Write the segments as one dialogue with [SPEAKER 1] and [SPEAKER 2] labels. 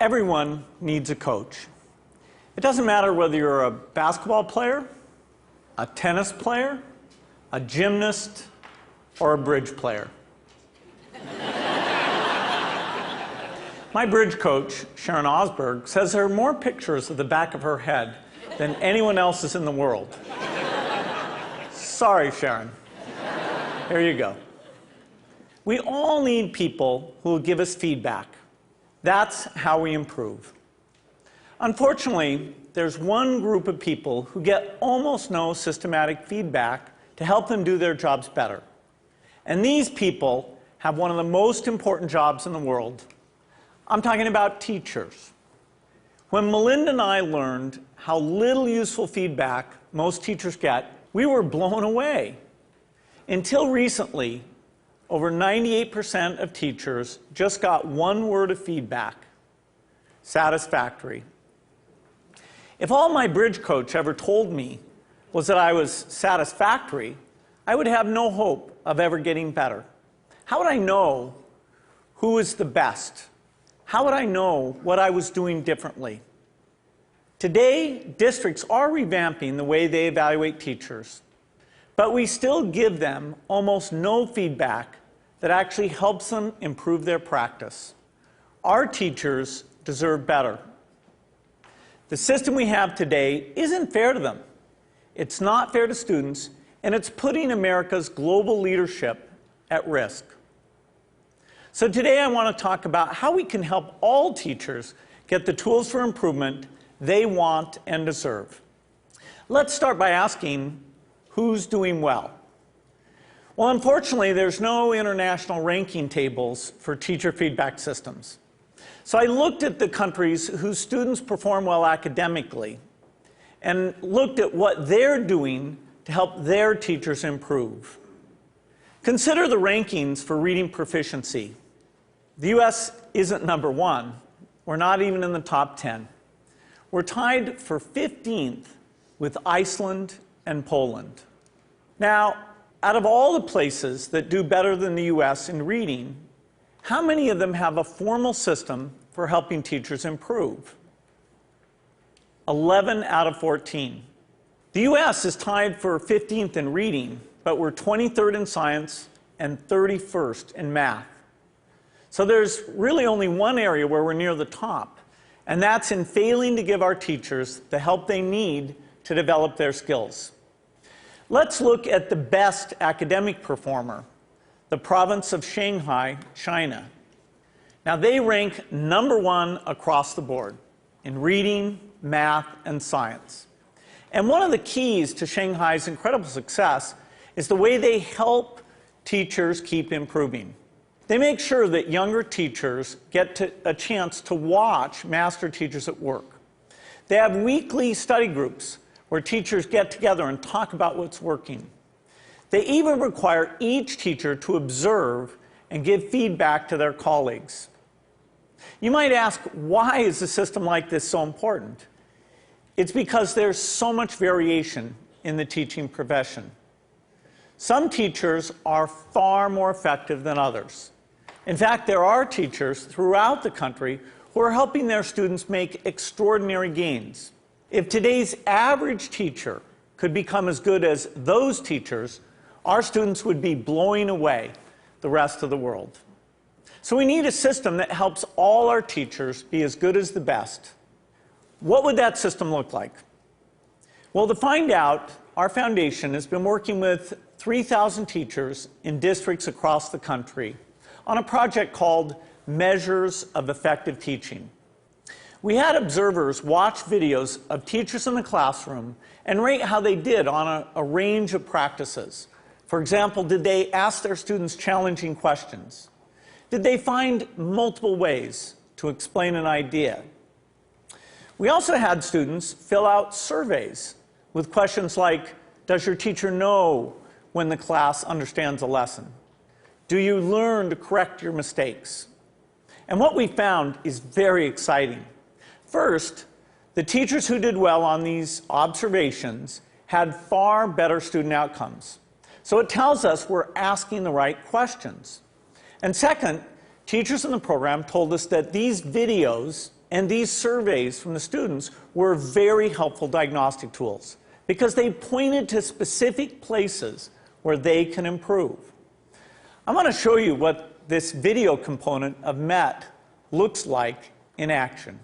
[SPEAKER 1] Everyone needs a coach. It doesn't matter whether you're a basketball player, a tennis player, a gymnast, or a bridge player. My bridge coach, Sharon Osberg, says there are more pictures of the back of her head than anyone else's in the world. Sorry, Sharon. Here you go. We all need people who will give us feedback. That's how we improve. Unfortunately, there's one group of people who get almost no systematic feedback to help them do their jobs better. And these people have one of the most important jobs in the world. I'm talking about teachers. When Melinda and I learned how little useful feedback most teachers get, we were blown away. Until recently, over 98% of teachers just got one word of feedback: satisfactory. If all my bridge coach ever told me was that I was satisfactory, I would have no hope of ever getting better. How would I know who was the best? How would I know what I was doing differently? Today, districts are revamping the way they evaluate teachers, but we still give them almost no feedback that actually helps them improve their practice. Our teachers deserve better. The system we have today isn't fair to them. It's not fair to students, and it's putting America's global leadership at risk. So today I want to talk about how we can help all teachers get the tools for improvement they want and deserve. Let's start by asking, who's doing well? Well, unfortunately, there's no international ranking tables for teacher feedback systems. So I looked at the countries whose students perform well academically and looked at what they're doing to help their teachers improve. Consider the rankings for reading proficiency. The US isn't number one. We're not even in the top 10. We're tied for 15th with Iceland and Poland. Now, out of all the places that do better than the US in reading, how many of them have a formal system for helping teachers improve? 11 out of 14. The US is tied for 15th in reading, but we're 23rd in science and 31st in math. So there's really only one area where we're near the top, and that's in failing to give our teachers the help they need to develop their skills. Let's look at the best academic performer, the province of Shanghai, China. Now, they rank #1 across the board in reading, math, and science. And one of the keys to Shanghai's incredible success is the way they help teachers keep improving. They make sure that younger teachers get a chance to watch master teachers at work. They have weekly study groups where teachers get together and talk about what's working. They even require each teacher to observe and give feedback to their colleagues. You might ask, why is a system like this so important? It's because there's so much variation in the teaching profession. Some teachers are far more effective than others. In fact, there are teachers throughout the country who are helping their students make extraordinary gains. If today's average teacher could become as good as those teachers, our students would be blowing away the rest of the world. So we need a system that helps all our teachers be as good as the best. What would that system look like? Well, to find out, our foundation has been working with 3,000 teachers in districts across the country on a project called Measures of Effective Teaching. We had observers watch videos of teachers in the classroom and rate how they did on a range of practices. For example, did they ask their students challenging questions? Did they find multiple ways to explain an idea? We also had students fill out surveys with questions like, does your teacher know when the class understands a lesson? Do you learn to correct your mistakes? And what we found is very exciting. First, the teachers who did well on these observations had far better student outcomes. So it tells us we're asking the right questions. And second, teachers in the program told us that these videos And these surveys from the students were very helpful diagnostic tools because they pointed to specific places where they can improve. I want to show you what this video component of MET looks like in action.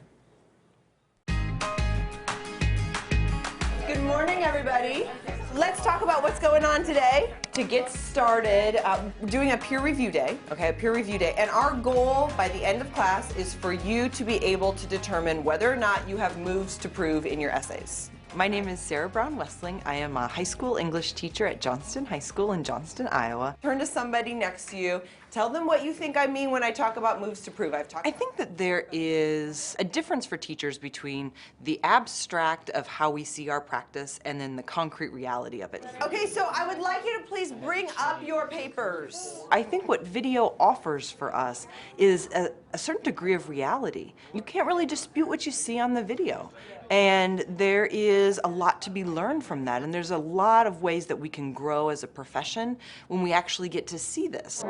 [SPEAKER 2] Good morning, everybody. Let's talk about what's going on today. To get started, we're doing a peer review day, okay, a peer review day. And our goal by the end of class is for you to be able to determine whether or not you have moves to prove in your essays.
[SPEAKER 3] My name is Sarah Brown-Westling. I am a high school English teacher at Johnston High School in Johnston, Iowa.
[SPEAKER 2] Turn to somebody next to you. Tell them what you think I mean when I talk about moves to prove.
[SPEAKER 3] I think that there is a difference for teachers between the abstract of how we see our practice and then the concrete reality of it.
[SPEAKER 2] Okay, so I would like you to please bring up your papers.
[SPEAKER 3] I think what video offers for us is a certain degree of reality. You can't really dispute what you see on the video. And there is a lot to be learned from that. And there's a lot of ways that we can grow as a profession when we actually get to see this.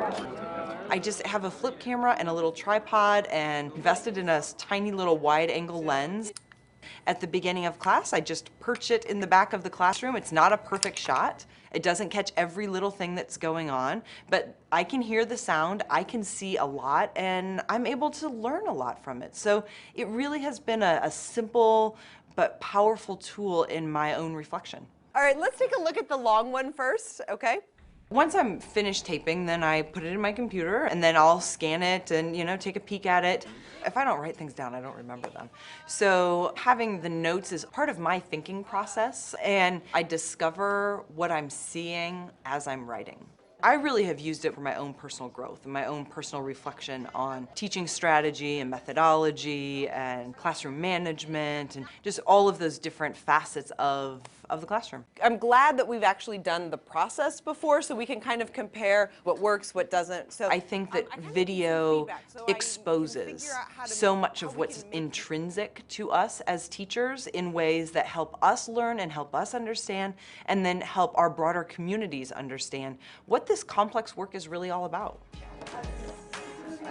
[SPEAKER 3] I just have a flip camera and a little tripod and invested in a tiny little wide angle lens. At the beginning of class, I just perch it in the back of the classroom. It's not a perfect shot. It doesn't catch every little thing that's going on, but I can hear the sound, I can see a lot, and I'm able to learn a lot from it. So it really has been a simple but powerful tool in my own reflection.
[SPEAKER 2] All right, let's take a look at the long one first, okay?
[SPEAKER 3] Once I'm finished taping, then I put it in my computer, and then I'll scan it and, take a peek at it. If I don't write things down, I don't remember them. So having the notes is part of my thinking process, and I discover what I'm seeing as I'm writing. I really have used it for my own personal growth and my own personal reflection on teaching strategy and methodology and classroom management and just all of those different facets of the classroom.
[SPEAKER 2] I'm glad that we've actually done the process before so we can kind of compare what works, what doesn't. So
[SPEAKER 3] I think that video exposes so much of what's intrinsic to us as teachers in ways that help us learn and help us understand and then help our broader communities understand what this complex work is really all about.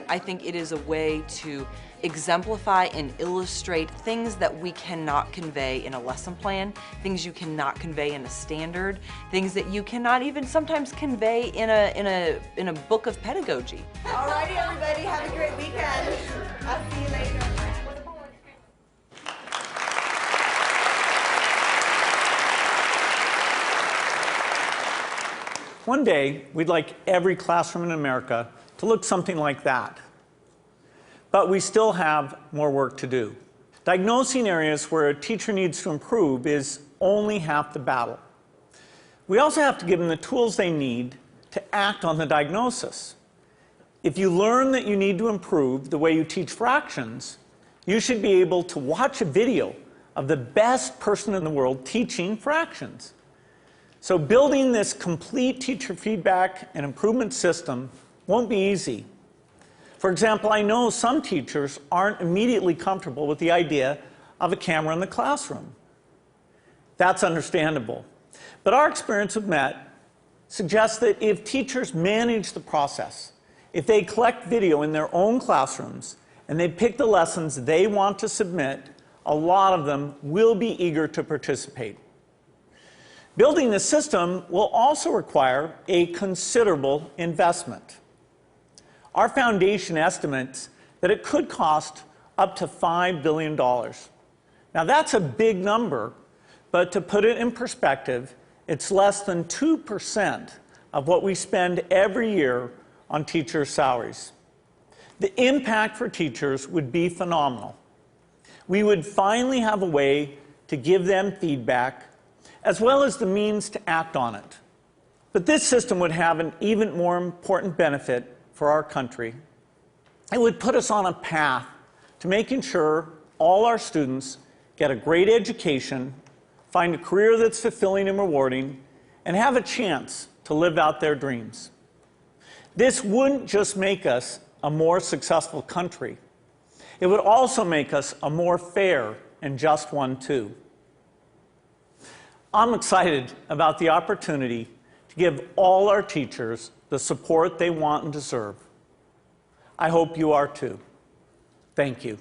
[SPEAKER 3] I think it is a way to exemplify and illustrate things that we cannot convey in a lesson plan, things you cannot convey in a standard, things that you cannot even sometimes convey in a book of pedagogy.
[SPEAKER 2] All righty, everybody, have a great weekend. I'll see you later.
[SPEAKER 1] One day, we'd like every classroom in America to look something like that. But we still have more work to do. Diagnosing areas where a teacher needs to improve is only half the battle. We also have to give them the tools they need to act on the diagnosis. If you learn that you need to improve the way you teach fractions, you should be able to watch a video of the best person in the world teaching fractions. So building this complete teacher feedback and improvement system won't be easy. For example, I know some teachers aren't immediately comfortable with the idea of a camera in the classroom. That's understandable. But our experience with MET suggests that if teachers manage the process, if they collect video in their own classrooms and they pick the lessons they want to submit, a lot of them will be eager to participate. Building the system will also require a considerable investment. Our foundation estimates that it could cost up to $5 billion. Now that's a big number, but to put it in perspective, it's less than 2% of what we spend every year on teachers' salaries. The impact for teachers would be phenomenal. We would finally have a way to give them feedback as well as the means to act on it. But this system would have an even more important benefit for our country. It would put us on a path to making sure all our students get a great education, find a career that's fulfilling and rewarding, and have a chance to live out their dreams. This wouldn't just make us a more successful country. It would also make us a more fair and just one, too. I'm excited about the opportunity to give all our teachers the support they want and deserve. I hope you are too. Thank you.